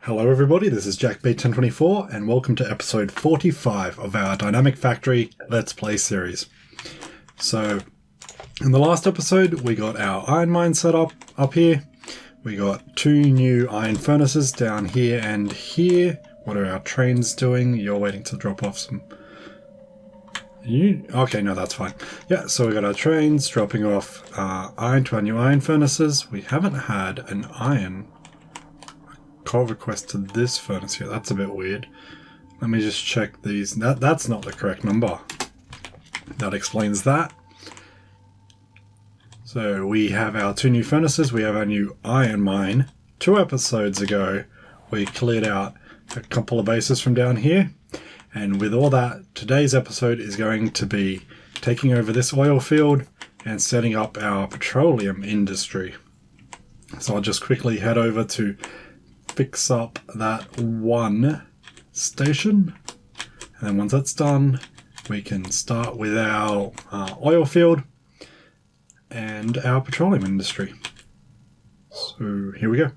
Hello everybody, this is JackB1024 and welcome to episode 45 of our Dynamic Factory Let's Play series. So, in the last episode we got our iron mine set up here. We got two new iron furnaces down here and here. What are our trains doing? You're waiting to drop off some... Okay, no, that's fine. Yeah, so we got our trains dropping off iron to our new iron furnaces. We haven't had an iron call request to this furnace here. That's a bit weird. Let me just check these. That's not the correct number. That explains that. So we have our two new furnaces. We have our new iron mine. 2 episodes ago, we cleared out a couple of bases from down here. And with all that, today's episode is going to be taking over this oil field and setting up our petroleum industry. So I'll just quickly head over to fix up that one station, and then once that's done we can start with our oil field and our petroleum industry. So here we go.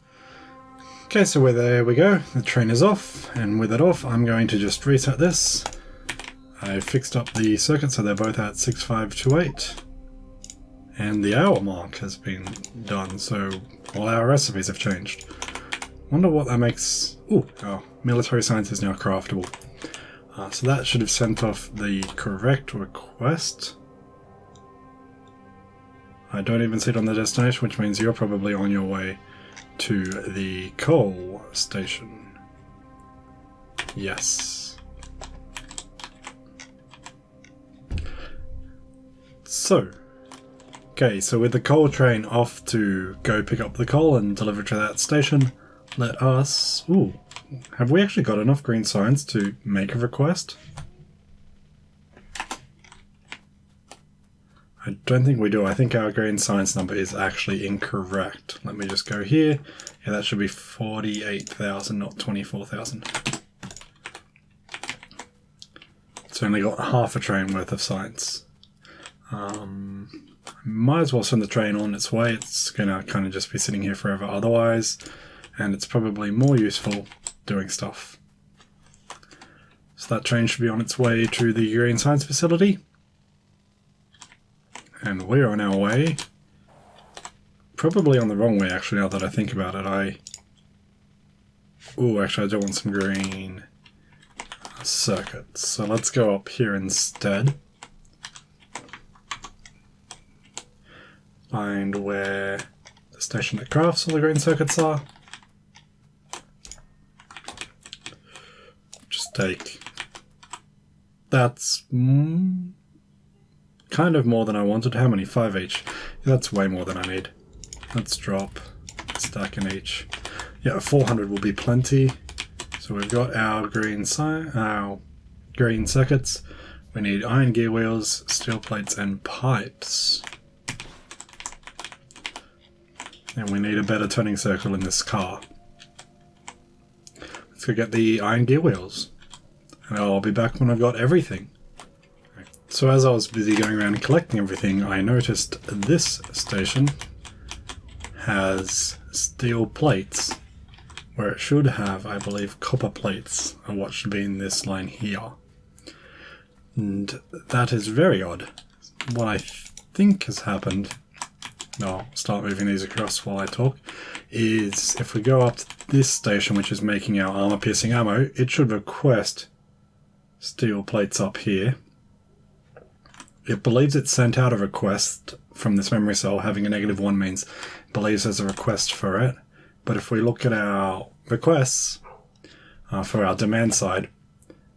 Okay, so there we go, the train is off, and with it off I'm going to just reset this. I fixed up the circuit so they're both at 6528 and the hour mark has been done, so all our recipes have changed. Wonder what that makes... Ooh, oh, military science is now craftable. So that should have sent off the correct request. I don't even see it on the destination, which means you're probably on your way to the coal station. Yes. So, okay, so with the coal train off to go pick up the coal and deliver to that station, let us... Ooh, have we actually got enough green science to make a request? I don't think we do. I think our green science number is actually incorrect. Let me just go here. Yeah, that should be 48,000, not 24,000. It's only got half a train worth of science. Might as well send the train on its way. It's gonna kind of just be sitting here forever otherwise. And it's probably more useful doing stuff. So that train should be on its way to the green science facility. And we're on our way. Probably on the wrong way, actually, now that I think about it. Ooh, actually, I do want some green circuits. So let's go up here instead. Find where the station that crafts all the green circuits are. Just take... That's... kind of more than I wanted. How many? 5 each. That's way more than I need. Let's drop a stack in each. Yeah, 400 will be plenty. So we've got our green circuits. We need iron gear wheels, steel plates, and pipes. And we need a better turning circle in this car. Let's go get the iron gear wheels. And I'll be back when I've got everything. So as I was busy going around and collecting everything, I noticed this station has steel plates, where it should have, I believe, copper plates, are what should be in this line here. And that is very odd. What I think has happened, I'll start moving these across while I talk, is if we go up to this station, which is making our armor-piercing ammo, it should request steel plates up here. It believes it sent out a request from this memory cell. Having a -1 means it believes there's a request for it. But if we look at our requests for our demand side,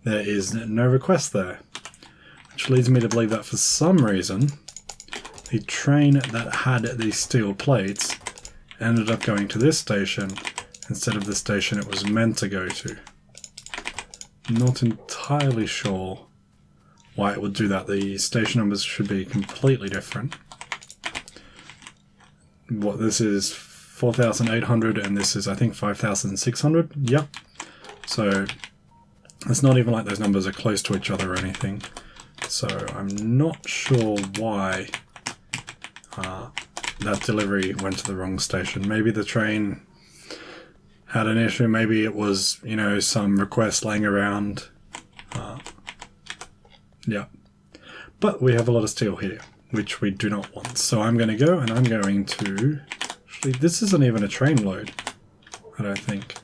there is no request there. Which leads me to believe that for some reason, the train that had these steel plates ended up going to this station instead of the station it was meant to go to. Not entirely sure why it would do that. The station numbers should be completely different. What, this is 4,800 and this is, I think, 5,600? Yep. So it's not even like those numbers are close to each other or anything. So I'm not sure why that delivery went to the wrong station. Maybe the train had an issue. Maybe it was, some request laying around. Yeah. But we have a lot of steel here, which we do not want. So I'm going to go and I'm going to... Actually, this isn't even a train load, I don't think.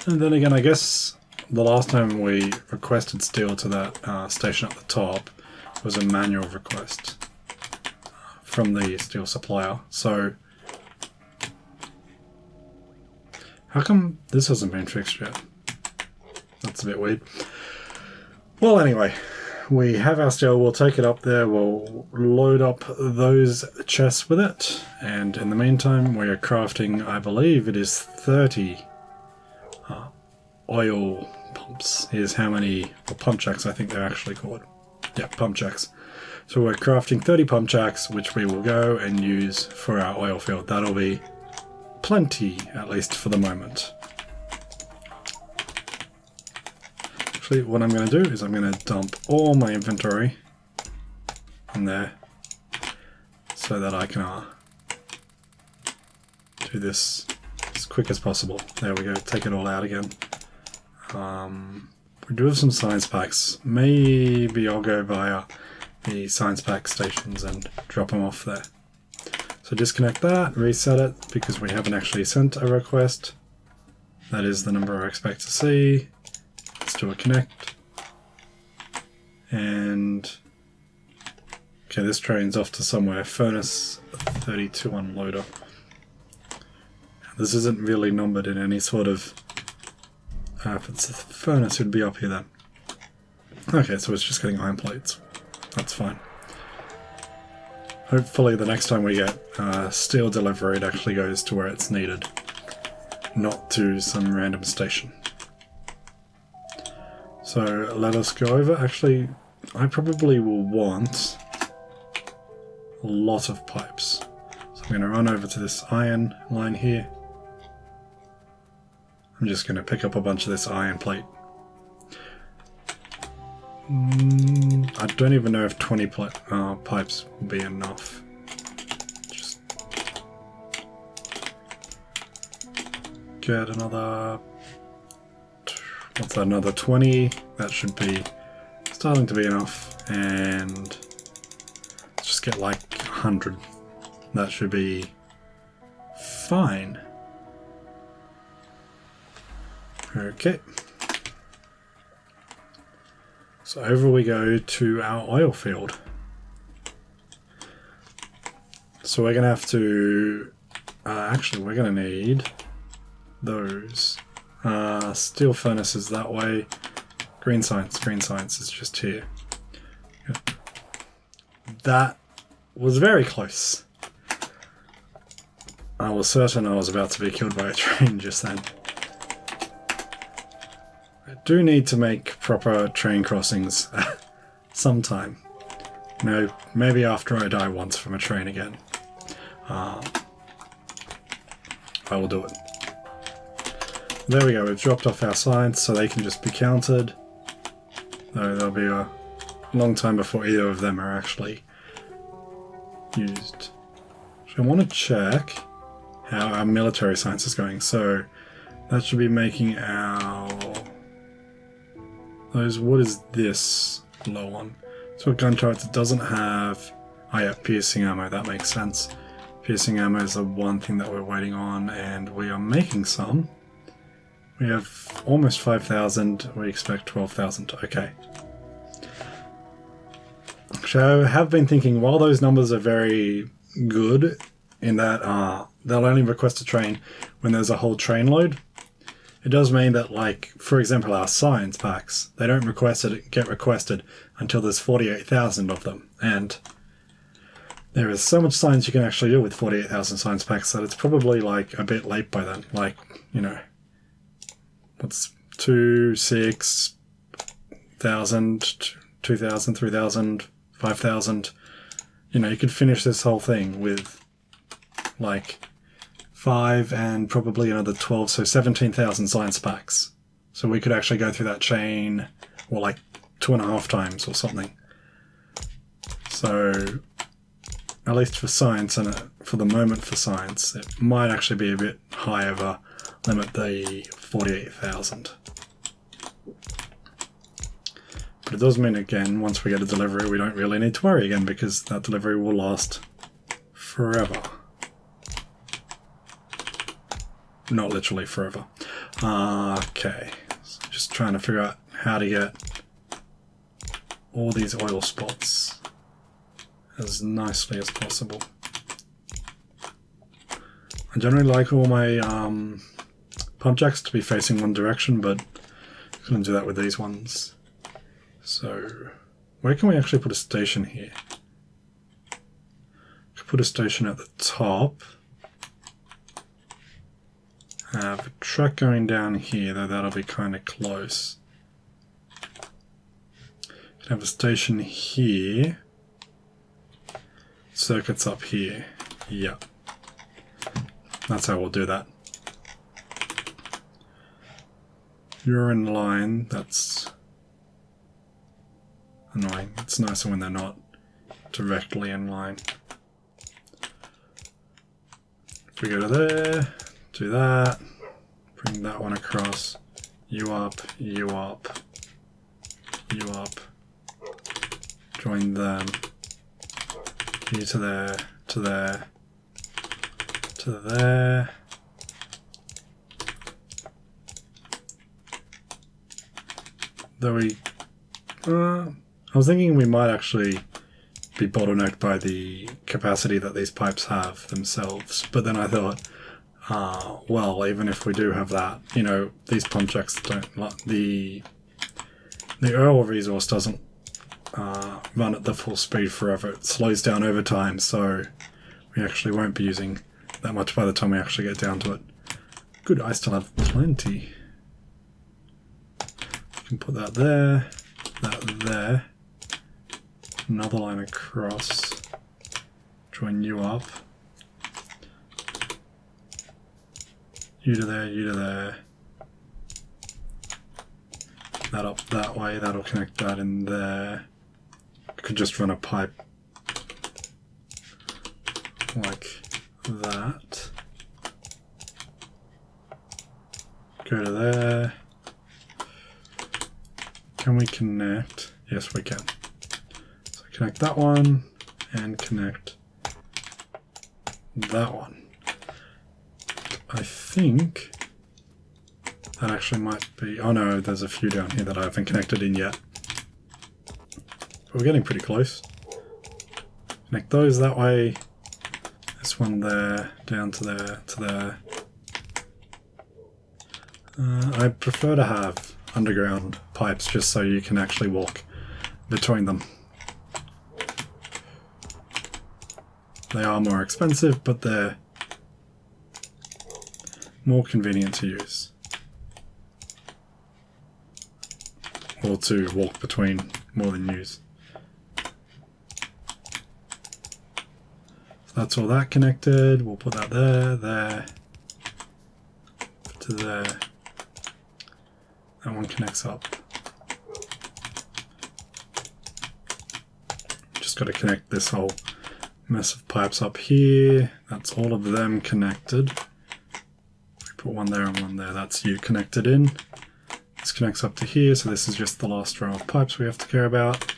And then again, I guess the last time we requested steel to that station at the top was a manual request from the steel supplier. So how come this hasn't been fixed yet? That's a bit weird. Well, anyway, we have our steel. We'll take it up there. We'll load up those chests with it. And in the meantime, we are crafting, I believe it is 30 oil pumps. Here's how many, or pump jacks I think they're actually called. Yeah, pump jacks. So we're crafting 30 pump jacks, which we will go and use for our oil field. That'll be plenty, at least for the moment. Actually, what I'm going to do is I'm going to dump all my inventory in there so that I can do this as quick as possible. There we go, take it all out again. We do have some science packs. Maybe I'll go via the science pack stations and drop them off there. So disconnect that, reset it, because we haven't actually sent a request. That is the number I expect to see. Let's do a connect. And okay, this train's off to somewhere. Furnace 32 unloader. This isn't really numbered in any sort of... if it's a furnace, it would be up here then. Okay, so it's just getting iron plates. That's fine. Hopefully the next time we get steel delivery, it actually goes to where it's needed, not to some random station. So let us go over. Actually, I probably will want a lot of pipes. So I'm going to run over to this iron line here. I'm just going to pick up a bunch of this iron plate. I don't even know if 20 pipes will be enough. Just get another... What's that, another 20? That should be starting to be enough. And let's just get like 100. That should be fine. Okay. So over we go to our oil field. So we're going to have to... actually, we're going to need those. Steel furnaces that way. Green science is just here. Yep. That was very close. I was certain I was about to be killed by a train just then. I do need to make proper train crossings sometime. Maybe after I die once from a train again. I will do it. There we go, we've dropped off our science so they can just be counted. Though there'll be a long time before either of them are actually used. So I want to check how our military science is going. So that should be making our... what is this low on? So a gun turret that doesn't have... Oh yeah, piercing ammo, that makes sense. Piercing ammo is the one thing that we're waiting on, and we are making some. We have almost 5,000, we expect 12,000, okay. So I have been thinking, while those numbers are very good, in that they'll only request a train when there's a whole train load, it does mean that, like, for example, our science packs, they don't get requested until there's 48,000 of them, and there is so much science you can actually do with 48,000 science packs that it's probably, like, a bit late by then. Like, what's 2, 6,000, 2,000, 3,000, 5,000. You could finish this whole thing with, like, 5 and probably another 12, so 17,000 science packs. So we could actually go through that chain, or like 2.5 times or something. So, at least for science, and for the moment for science, it might actually be a bit high of a limit, the 48,000. But it does mean, again, once we get a delivery, we don't really need to worry again, because that delivery will last forever. Not literally forever. Okay, so just trying to figure out how to get all these oil spots as nicely as possible. I generally like all my pump jacks to be facing one direction, but I couldn't do that with these ones. So where can we actually put a station here? Could put a station at the top. Have a truck going down here, though that'll be kind of close. Could have a station here. Circuits up here. Yeah. That's how we'll do that. You're in line. That's annoying. It's nicer when they're not directly in line. If we go to there, do that, bring that one across, you up, you up, you up, join them, you to there, to there, to there. Though I was thinking we might actually be bottlenecked by the capacity that these pipes have themselves, but then I thought, well, even if we do have that, you know, these pump jacks don't, the oil resource doesn't run at the full speed forever. It slows down over time, so we actually won't be using that much by the time we actually get down to it. Good, I still have plenty. You can put that there, that there. Another line across. Join you up. You to there, you to there. That up that way, that'll connect that in there. I could just run a pipe like that. Go to there. Can we connect? Yes, we can. So connect that one and connect that one. I think that actually might be... Oh no, there's a few down here that I haven't connected in yet. But we're getting pretty close. Connect those that way. This one there, down to there, to there. I prefer to have underground pipes just so you can actually walk between them. They are more expensive, but they're more convenient to use. Or to walk between more than use. So that's all that connected. We'll put that there, there, to there. That one connects up. Just got to connect this whole mess of pipes up here. That's all of them connected. We put one there and one there. That's you connected in. This connects up to here, so this is just the last row of pipes we have to care about.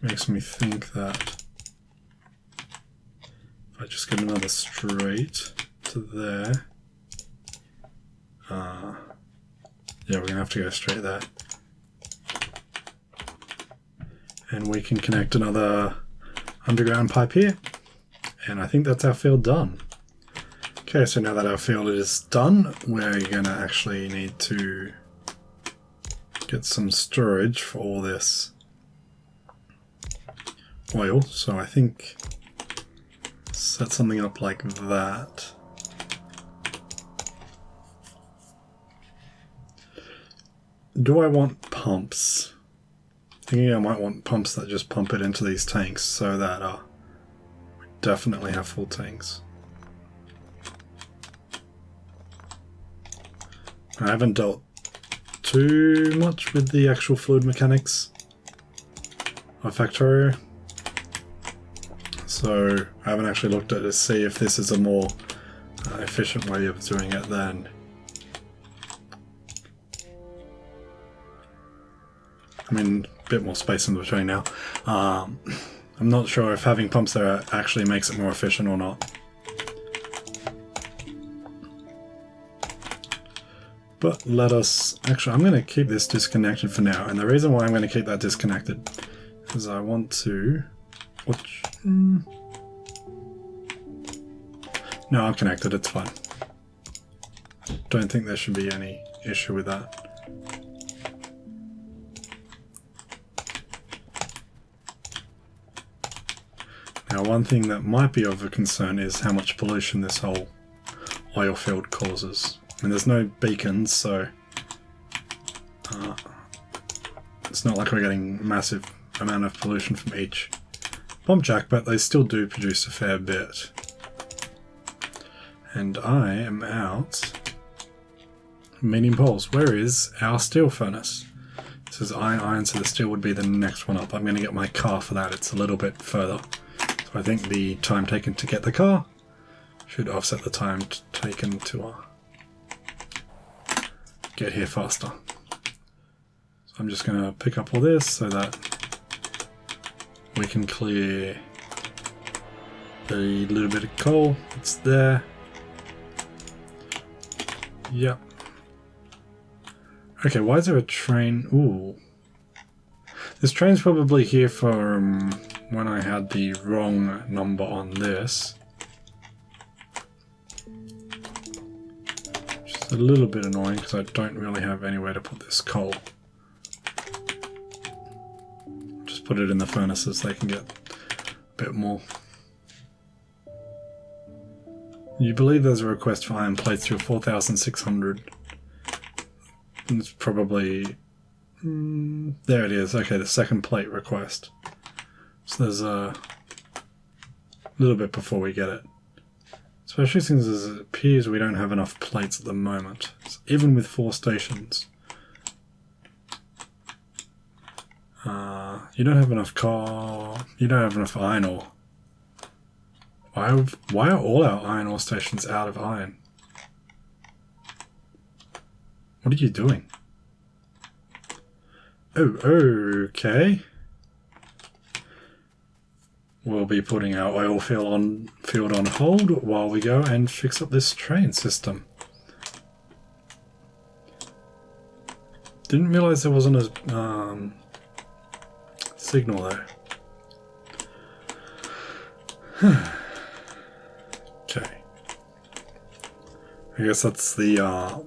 Makes me think that if I just get another straight to there, yeah, we're gonna have to go straight there, and we can connect another underground pipe here, and I think that's our field done. Okay, so now that our field is done, we're gonna actually need to get some storage for all this oil, so I think set something up like that. Do I want pumps? Thinking I might want pumps that just pump it into these tanks so that we definitely have full tanks. I haven't dealt too much with the actual fluid mechanics of Factorio. So I haven't actually looked at it to see if this is a more efficient way of doing it than... I mean, a bit more space in between now. I'm not sure if having pumps there actually makes it more efficient or not. But let us... Actually, I'm going to keep this disconnected for now. And the reason why I'm going to keep that disconnected is I want to... No, I'm connected. It's fine. Don't think there should be any issue with that. Now, one thing that might be of a concern is how much pollution this whole oil field causes. I mean, there's no beacons, so it's not like we're getting massive amount of pollution from each pump jack, but they still do produce a fair bit. And I am out medium poles. Where is our steel furnace? It says iron, so the steel would be the next one up. I'm going to get my car for that. It's a little bit further. So I think the time taken to get the car should offset the time taken to get here faster. So I'm just going to pick up all this so that we can clear the little bit of coal that's there. Yep. Okay, why is there a train? Ooh. This train's probably here from when I had the wrong number on this. Which is a little bit annoying because I don't really have anywhere to put this coal. Just put it in the furnaces, they can get a bit more. You believe there's a request for iron plates through 4,600. It's probably... there it is. Okay, the second plate request. So there's a little bit before we get it. Especially since it appears we don't have enough plates at the moment. So even with 4 stations. You don't have enough you don't have enough iron ore. Why are all our iron ore stations out of iron? What are you doing? Oh, okay. We'll be putting our oil field on hold while we go and fix up this train system. Didn't realize there wasn't a signal there. Okay. I guess that's the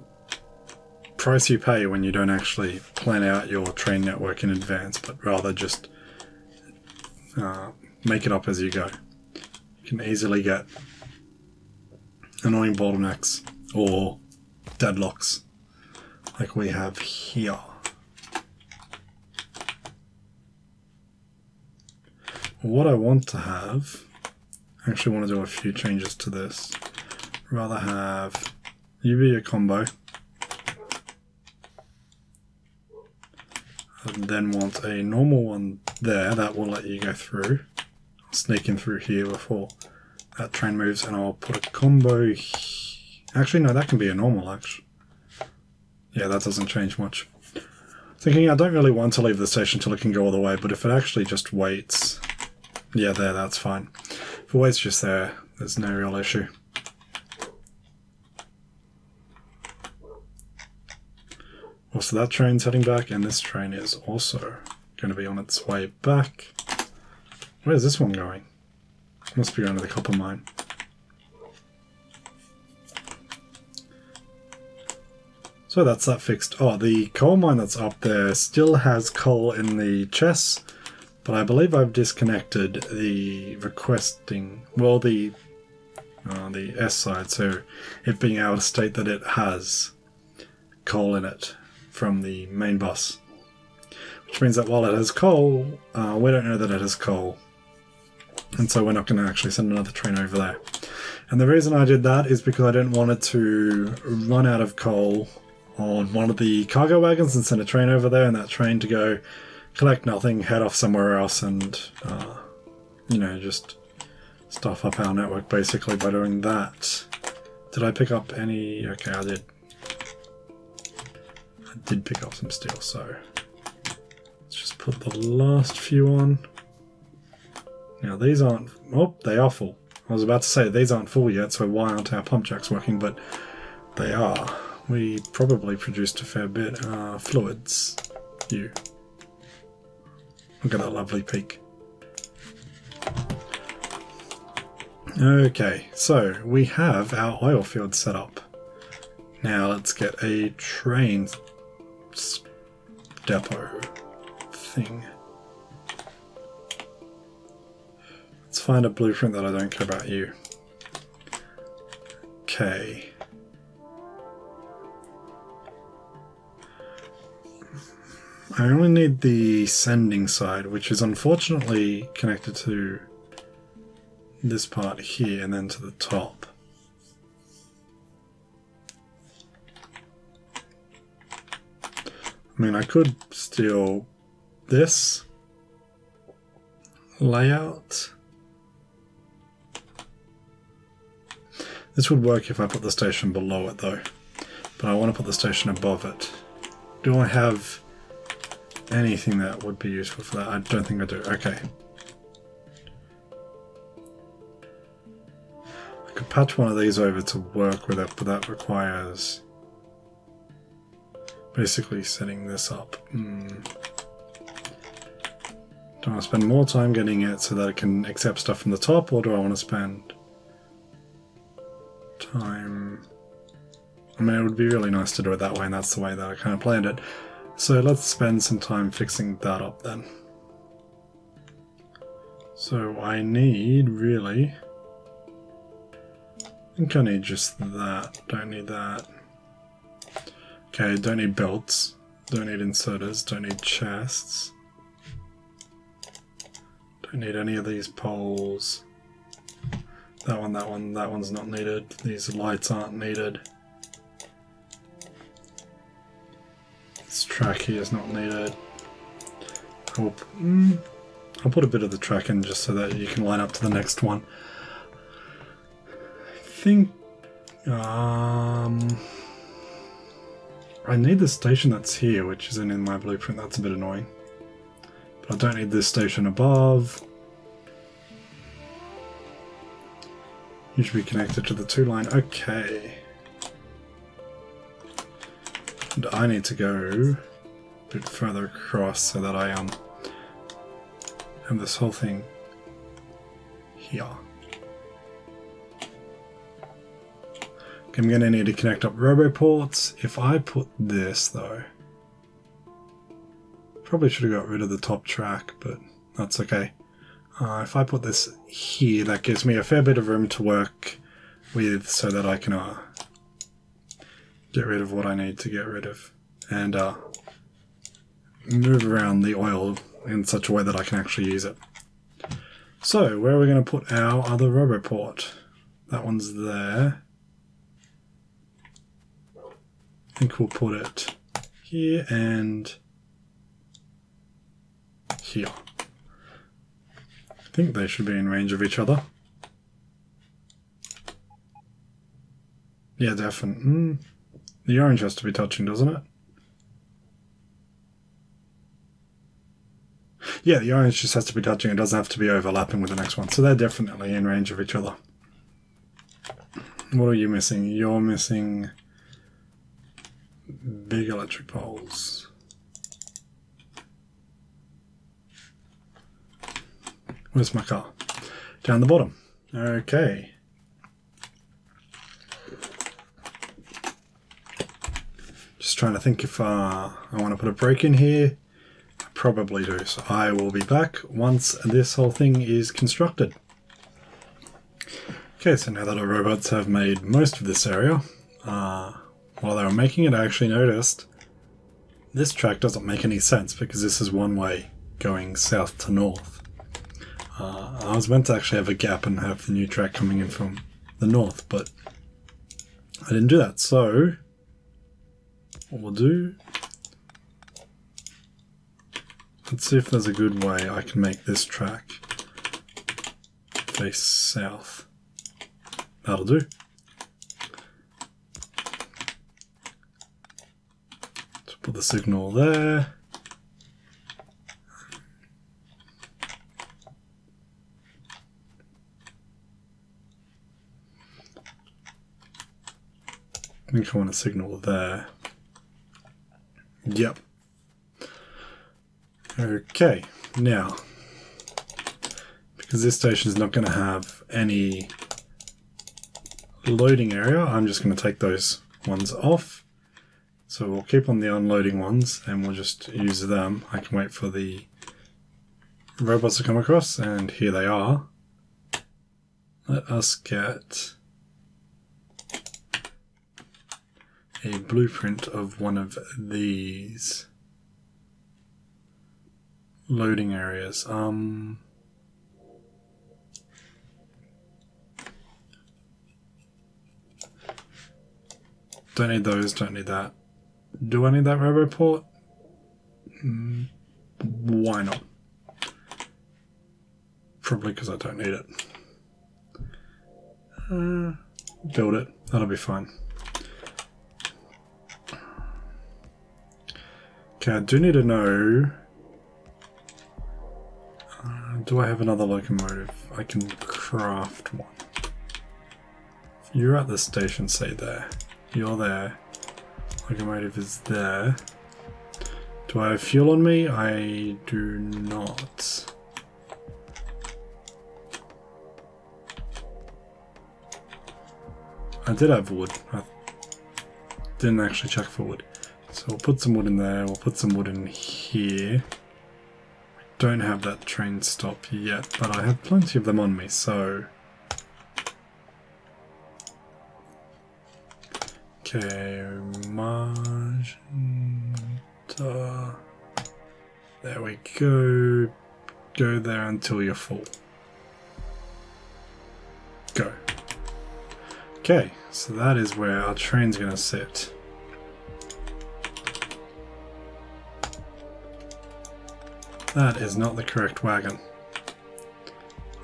price you pay when you don't actually plan out your train network in advance, but rather just make it up as you go. You can easily get annoying bottlenecks or deadlocks like we have here. What I want to have, I actually want to do a few changes to this. Rather have you be a combo. And then want a normal one there that will let you go through. I'll sneak in through here before that train moves, and I'll put a combo. Actually, no, that can be a normal, actually. Yeah, that doesn't change much. Thinking I don't really want to leave the station till it can go all the way, but if it actually just waits... Yeah, there, that's fine. If it waits just there, there's no real issue. Also, that train's heading back, and this train is also going to be on its way back. Where's this one going? Must be going to the copper mine. So that's that fixed. Oh, the coal mine that's up there still has coal in the chests, but I believe I've disconnected the requesting, well, the S side, so it being able to state that it has coal in it from the main bus. Which means that while it has coal, we don't know that it has coal. And so we're not going to actually send another train over there. And the reason I did that is because I didn't want it to run out of coal on one of the cargo wagons and send a train over there, and that train to go collect nothing, head off somewhere else, and you know, just stuff up our network basically by doing that. Did I pick up any? Okay, I did. I did pick up some steel, so let's just put the last few on. Now these aren't, oh, they are full. I was about to say these aren't full yet, so why aren't our pump jacks working? But they are. We probably produced a fair bit. Fluids. You. Look at that lovely peak. Okay, so we have our oil field set up. Now let's get a train depot thing. Let's find a blueprint that I don't care about you. Okay. I only need the sending side, which is unfortunately connected to this part here and then to the top. I mean, I could steal this layout. This would work if I put the station below it though, but I want to put the station above it. Do I have anything that would be useful for that? I don't think I do. Okay. I could patch one of these over to work with it, but that requires basically setting this up. Do I want to spend more time getting it so that it can accept stuff from the top, or do I want to spend time? I mean, it would be really nice to do it that way, and that's the way that I kind of planned it. So let's spend some time fixing that up then. So I need really, I think I need just that, don't need that. Okay, don't need belts, don't need inserters, don't need chests. Don't need any of these poles. That one, that one's not needed. These lights aren't needed. This track here is not needed. I'll put a bit of the track in just so that you can line up to the next one. I think I need the station that's here, which isn't in my blueprint. That's a bit annoying. But I don't need this station above. You should be connected to the 2-line. Okay. And I need to go a bit further across so that I have this whole thing here. Okay, I'm going to need to connect up roboports. If I put this though, probably should have got rid of the top track, but that's okay. If I put this here, that gives me a fair bit of room to work with so that I can get rid of what I need to get rid of and move around the oil in such a way that I can actually use it. So, where are we going to put our other roboport? That one's there. I think we'll put it here and here. I think they should be in range of each other. Yeah, definitely. The orange has to be touching, doesn't it? Yeah, the orange just has to be touching. It doesn't have to be overlapping with the next one. So they're definitely in range of each other. What are you missing? You're missing big electric poles. Where's my car? Down the bottom. Okay. Just trying to think if I want to put a break in here. I probably do. So I will be back once this whole thing is constructed. Okay, so now that our robots have made most of this area, while they were making it, I actually noticed this track doesn't make any sense because this is one way going south to north. I was meant to actually have a gap and have the new track coming in from the north, but I didn't do that. So what we'll do, Let's see if there's a good way I can make this track face south. That'll do. Let's put the signal there. I think I want a signal there. Yep. Okay, now, because this station is not going to have any loading area, I'm just going to take those ones off. So we'll keep on the unloading ones and we'll just use them. I can wait for the robots to come across, and here they are. Let us get a blueprint of one of these loading areas. Don't need those, don't need that. Do I need that roboport? Why not? Probably because I don't need it. Build it, that'll be fine. Okay, I do need to know, do I have another locomotive? I can craft one. You're at the station, say there. You're there. Locomotive is there. Do I have fuel on me? I do not. I did have wood. I didn't actually check for wood. So we'll put some wood in there, we'll put some wood in here. We don't have that train stop yet, but I have plenty of them on me, so... Okay, magenta... There we go. Go there until you're full. Go. Okay, so that is where our train's going to sit. That is not the correct wagon.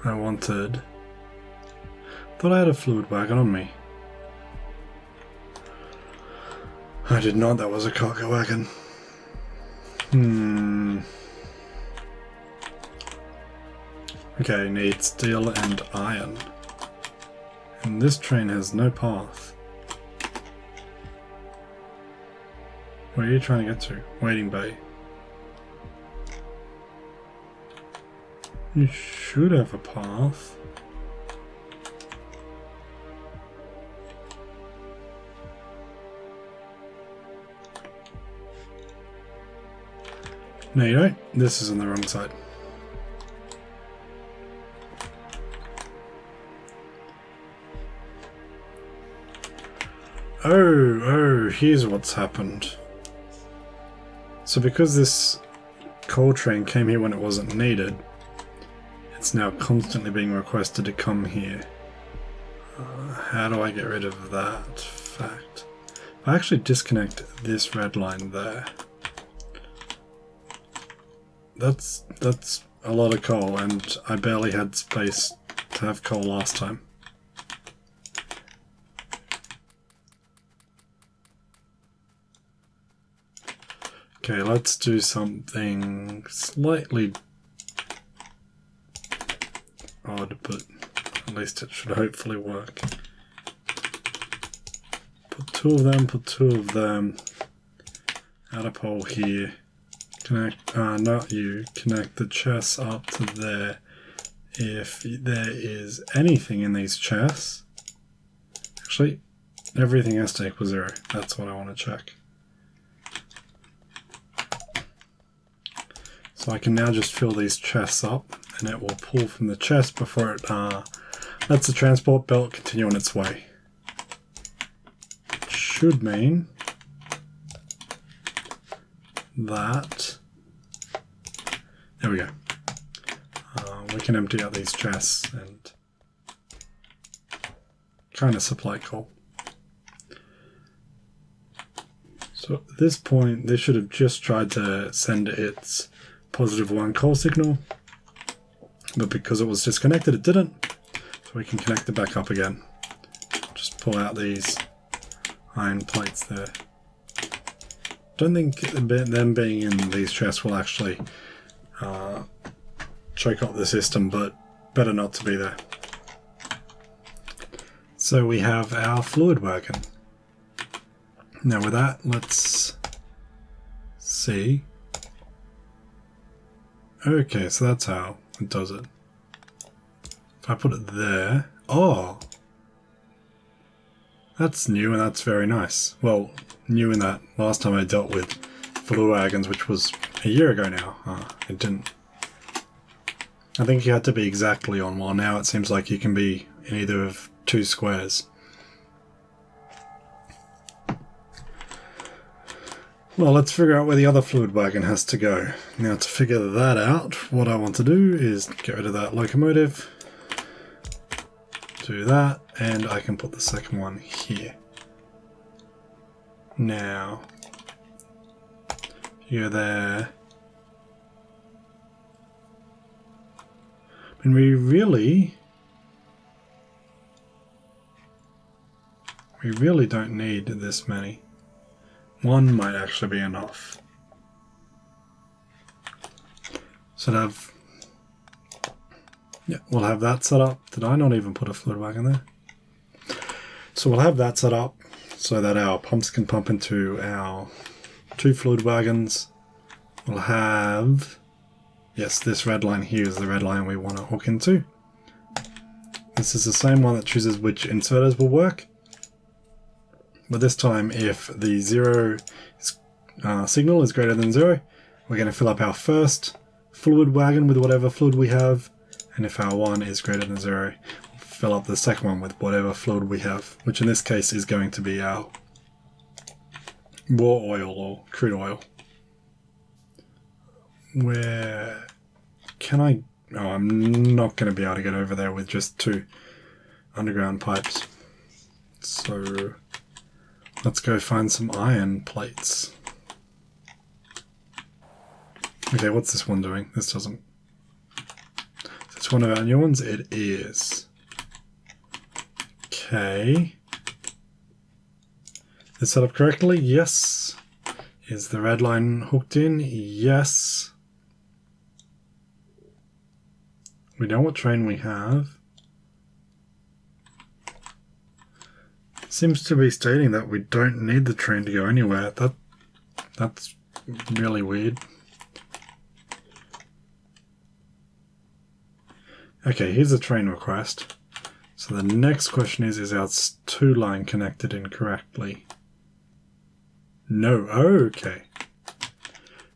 I wanted... Thought I had a fluid wagon on me. I did not, that was a cargo wagon. Okay, need steel and iron. And this train has no path. Where are you trying to get to? Waiting bay. You should have a path. No, you don't. This is on the wrong side. Oh, here's what's happened. So because this coal train came here when it wasn't needed, it's now constantly being requested to come here. How do I get rid of that fact? If I actually disconnect this red line there, that's a lot of coal, and I barely had space to have coal last time. Okay, let's do something slightly odd, but at least it should hopefully work. Put two of them. Add a pole here. Connect, not you, connect the chests up to there. If there is anything in these chests, actually, everything has to equal 0. That's what I want to check. So I can now just fill these chests up, and it will pull from the chest before it lets the transport belt continue on its way. It should mean that... There we go. We can empty out these chests and kind of supply coal. So at this point, they should have just tried to send its +1 coal signal, but because it was disconnected it didn't, so we can connect it back up again. Just pull out these iron plates there. Don't think them being in these chests will actually choke up the system, but better not to be there. So we have our fluid wagon. Now with that, let's see. Okay, so that's how it does it. If I put it there, oh! That's new and that's very nice. Well, new in that last time I dealt with fluid wagons, which was a year ago now, it didn't. I think you had to be exactly on one. Now it seems like you can be in either of 2 squares. Well, let's figure out where the other fluid wagon has to go. Now to figure that out, what I want to do is get rid of that locomotive, do that, and I can put the second one here. Now, you go there. And we really don't need this many. One might actually be enough. So we'll have that set up. Did I not even put a fluid wagon there? So we'll have that set up so that our pumps can pump into our 2 fluid wagons. We'll have, yes, this red line here is the red line we want to hook into. This is the same one that chooses which inserters will work. But this time, if the 0 signal is greater than 0, we're going to fill up our first fluid wagon with whatever fluid we have. And if our 1 is greater than 0, we'll fill up the second one with whatever fluid we have, which in this case is going to be our raw oil or crude oil. Where can I... Oh, I'm not going to be able to get over there with just 2 underground pipes. So let's go find some iron plates. Okay, what's this one doing? This doesn't... Is this one of our new ones? It is. Okay. Is it set up correctly? Yes. Is the red line hooked in? Yes. We know what train we have. It seems to be stating that we don't need the train to go anywhere. That's really weird. Okay, here's a train request. So the next question is our 2 line connected incorrectly? No, okay.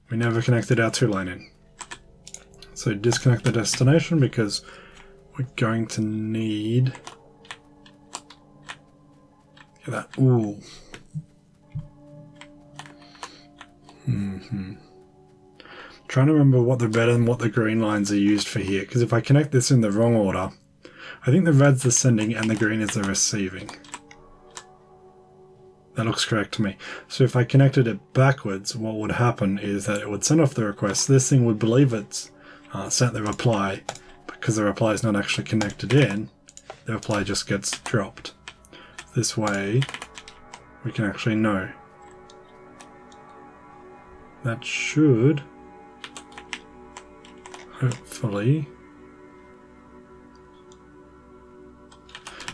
We never connected our 2 line in. So disconnect the destination because we're going to need... Look at that, ooh. Trying to remember what the red and what the green lines are used for here, because if I connect this in the wrong order, I think the red's the sending and the green is the receiving. That looks correct to me. So if I connected it backwards, what would happen is that it would send off the request. This thing would believe it's sent the reply, because the reply is not actually connected in, the reply just gets dropped. This way, we can actually know. That should... hopefully...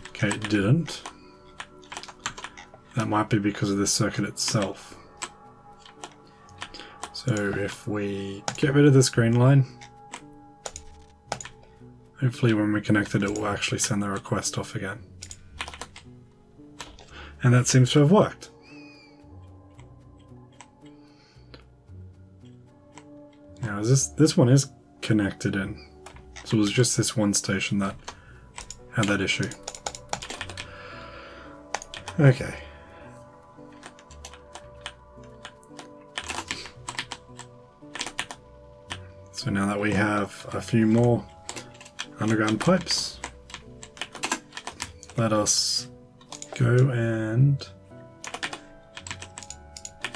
Okay, it didn't. That might be because of this circuit itself. So if we get rid of this green line, hopefully when we connect it, it will actually send the request off again. And that seems to have worked. Now this one is connected in. So it was just this one station that had that issue. Okay. So now that we have a few more underground pipes, let us go and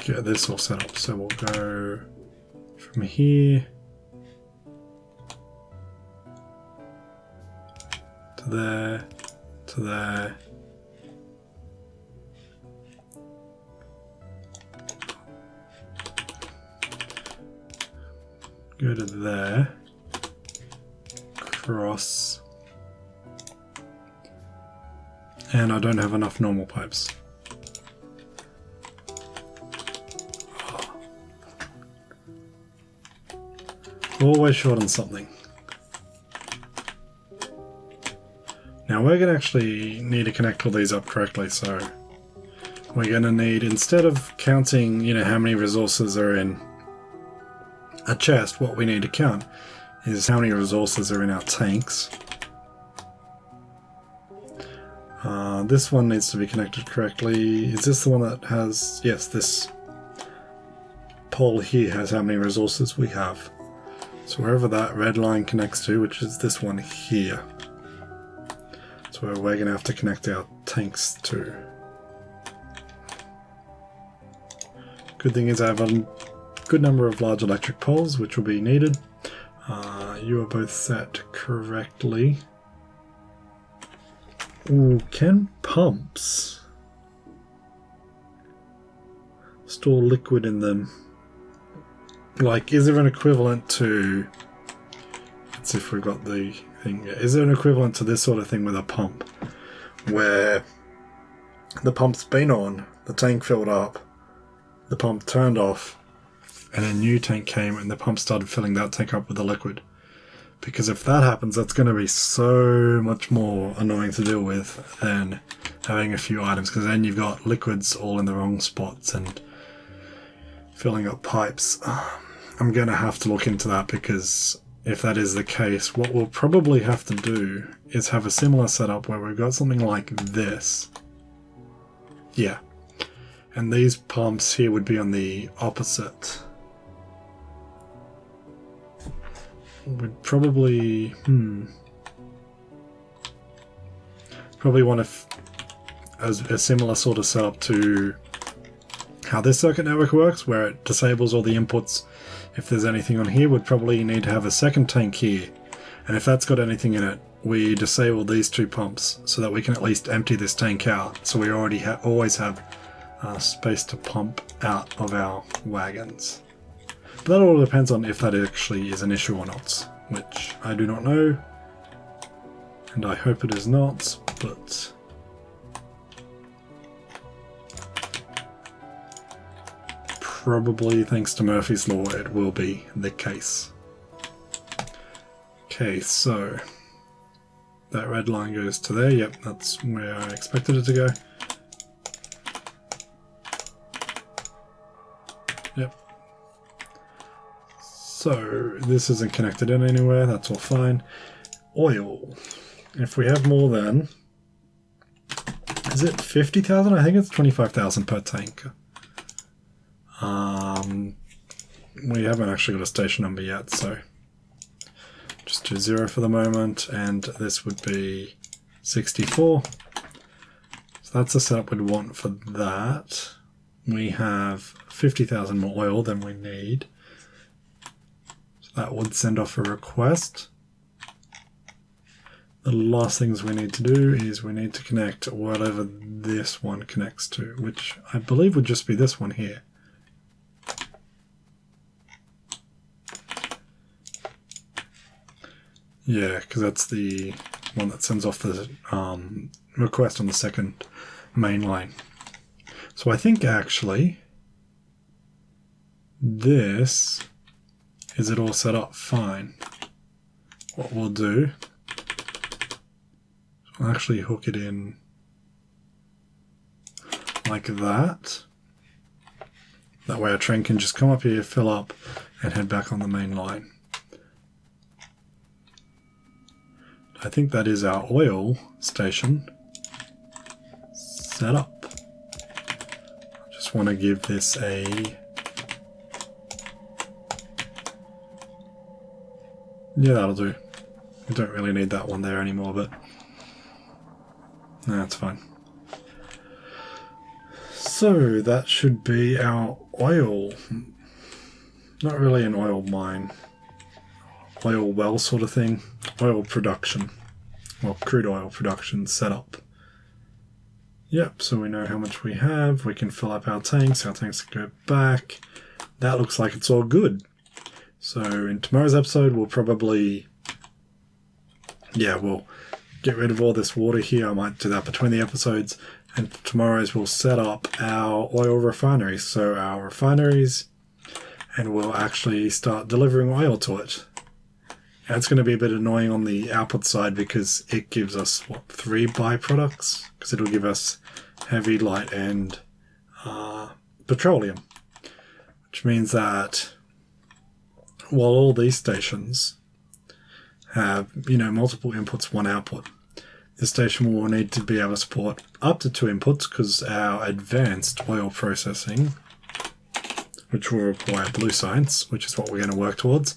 get this all set up. So we'll go from here there, to there. Go to there. Cross. And I don't have enough normal pipes. Always short on something. Now we're going to actually need to connect all these up correctly, so we're going to need, instead of counting, how many resources are in a chest, what we need to count is how many resources are in our tanks. This one needs to be connected correctly. Is this the one that has... Yes, this pole here has how many resources we have. So wherever that red line connects to, which is this one here, that's where we're going to have to connect our tanks to. Good thing is I have a good number of large electric poles, which will be needed. You are both set correctly. Ooh, can pumps store liquid in them? Like, is there an equivalent to... Let's see if we've got the thing. Is there an equivalent to this sort of thing with a pump? Where the pump's been on, the tank filled up, the pump turned off, and a new tank came and the pump started filling that tank up with the liquid. Because if that happens, that's going to be so much more annoying to deal with than having a few items, because then you've got liquids all in the wrong spots and filling up pipes. I'm going to have to look into that, because if that is the case, what we'll probably have to do is have a similar setup where we've got something like this. Yeah. And these pumps here would be on the opposite. We'd probably... Probably want a similar sort of setup to how this circuit network works, where it disables all the inputs. If there's anything on here, we'd probably need to have a second tank here. And if that's got anything in it, we disable these two pumps so that we can at least empty this tank out. So we already always have space to pump out of our wagons. But that all depends on if that actually is an issue or not, which I do not know, and I hope it is not, but probably thanks to Murphy's Law it will be the case. Okay, so that red line goes to there. Yep, that's where I expected it to go. Yep. So this isn't connected in anywhere, that's all fine. Oil. If we have more than... Is it 50,000? I think it's 25,000 per tank. We haven't actually got a station number yet, so just do 0 for the moment, and this would be 64. So that's the setup we'd want for that. We have 50,000 more oil than we need. So that would send off a request. The last things we need to do is we need to connect whatever this one connects to, which I believe would just be this one here. Yeah, because that's the one that sends off the request on the second main line. So I think actually this is it all set up fine. What we'll do, we'll actually hook it in like that. That way our train can just come up here, fill up, and head back on the main line. I think that is our oil station set up. I just want to give this a... Yeah, that'll do. We don't really need that one there anymore, but that's fine. So that should be our oil. Not really an oil mine. Oil well sort of thing. Oil production. crude oil production setup. Yep, so we know how much we have. We can fill up our tanks go back. That looks like it's all good. So in tomorrow's episode, we'll probably, we'll get rid of all this water here. I might do that between the episodes. And tomorrow's we'll set up our oil refineries. So our refineries, and we'll actually start delivering oil to it. Now, it's going to be a bit annoying on the output side because it gives us, 3 byproducts? Because it'll give us heavy, light, and petroleum. Which means that while all these stations have, multiple inputs, 1 output, this station will need to be able to support up to 2 inputs because our advanced oil processing, which will require blue science, which is what we're going to work towards,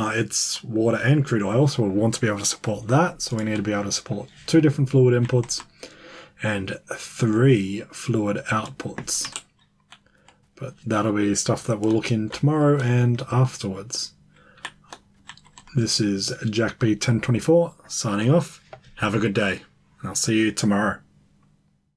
it's water and crude oil, so we'll want to be able to support that. So we need to be able to support 2 different fluid inputs and 3 fluid outputs. But that'll be stuff that we'll look in tomorrow and afterwards. This is Jack B1024 signing off. Have a good day. I'll see you tomorrow.